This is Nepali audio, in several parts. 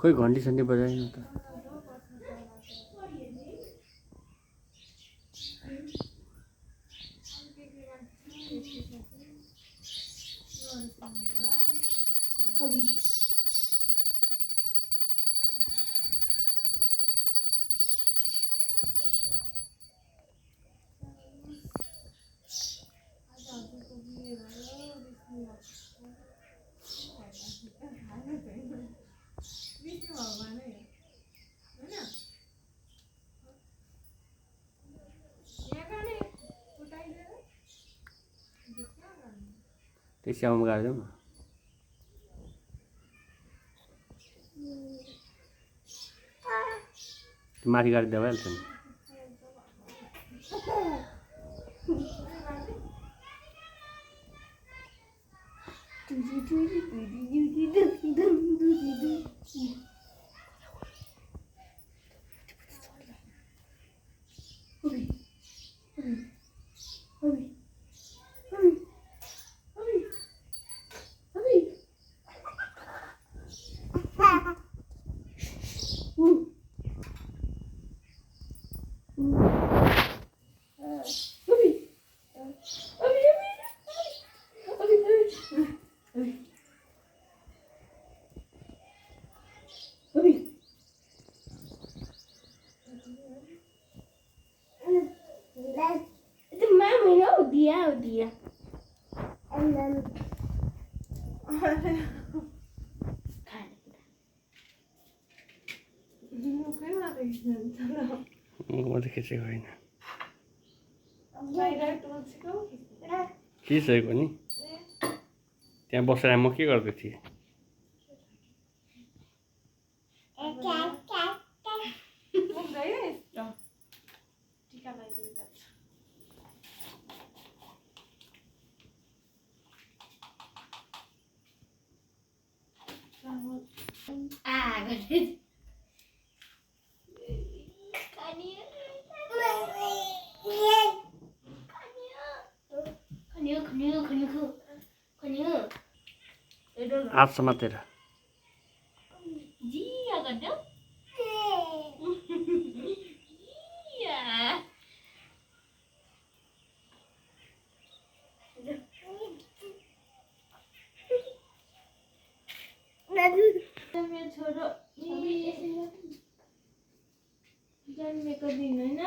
खोइ घन्टी सन्टी बजाएन त त्यो स्याउमा गएर जाउँ न माथि गाडी भइहाल्छ नि Dia. And then म त खिचेको होइन खिचेको नि त्यहाँ बसेर म के गर्दै थिएँ हात समातेर जन्मेको दिन होइन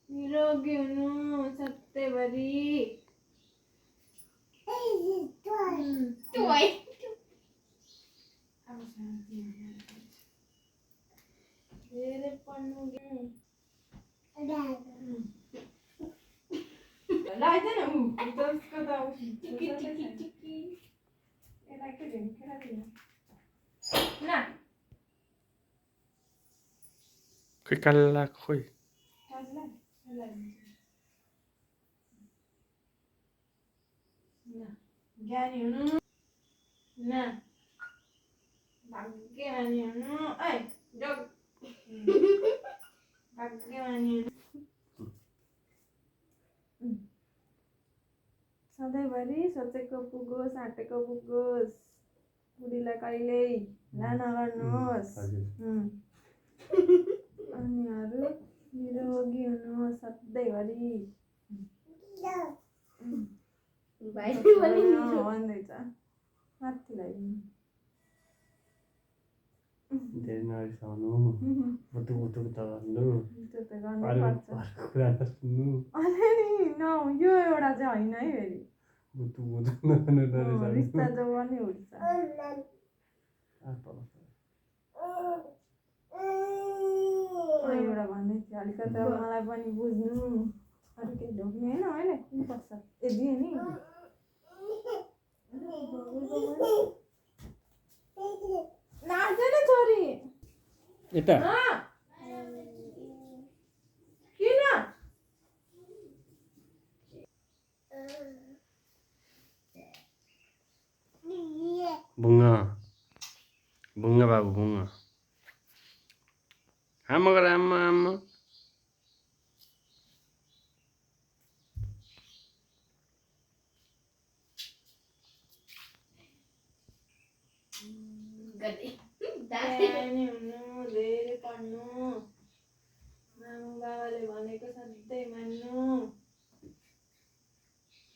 निरोगी हुनु सधैँभरि धेरै पढ्नु खोइ काला खोइ ज्ञानी हुनु न भाग्यमानी हुनु भाग्यमानी हुनु सधैँभरि सोचेको पुगोस् आँटेको पुगोस् बुढीलाई कहिल्यै ला नगर्नुहोस् अनिहरू निरोगी हुनु सधैँभरि भन्दैछ माथिलाई धेरै नरिसाउनु बुटु बुटु त भन्नु त्यो त गर्नुपर्छ कुरा सुन्नु यो एउटा चाहिँ होइन है फेरि बुटु बुटु नरिसाउनु रिस्ता जो पनि हुन्छ एउटा भन्दै थियो अलिकति मलाई पनि बुझ्नु अरू केही ढोक्ने होइन अहिले पर्छ दिए नि नाच्दैन छोरी यता किन भुङ्गा भुङ्गा बाबु भुङ्गा आमा गर आमा आमा गरे न्यानी हुनु धेरै पढ्नु मामु बाबाले भनेको सधैँ मान्नु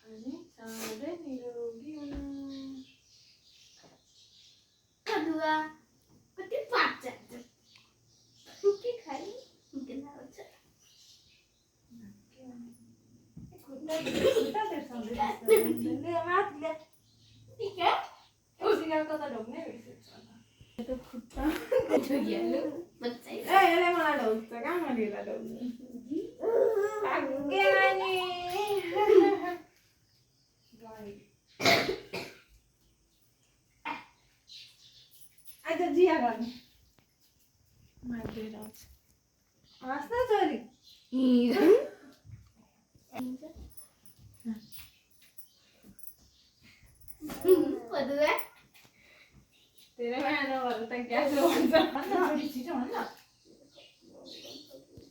अनि सधैँ निरोगी हुनु दुआ कति पाप जान्छ के खाइ के लाउँछ खुट्टा देखाउँदै माथि ठीक है सिकाएको त ढोक्नै भइसक्छ त्यो खुट्टा जोगिहाल्नु बच्चा ए यसले मलाई ढोक्छ कहाँ मैले यसलाई ढोक्नु भाग्य नानी आज जिया गर्ने हाँस् न छोरी पदुआ धेरै माया नभएर त ग्यास भन्छ छिटो भन्न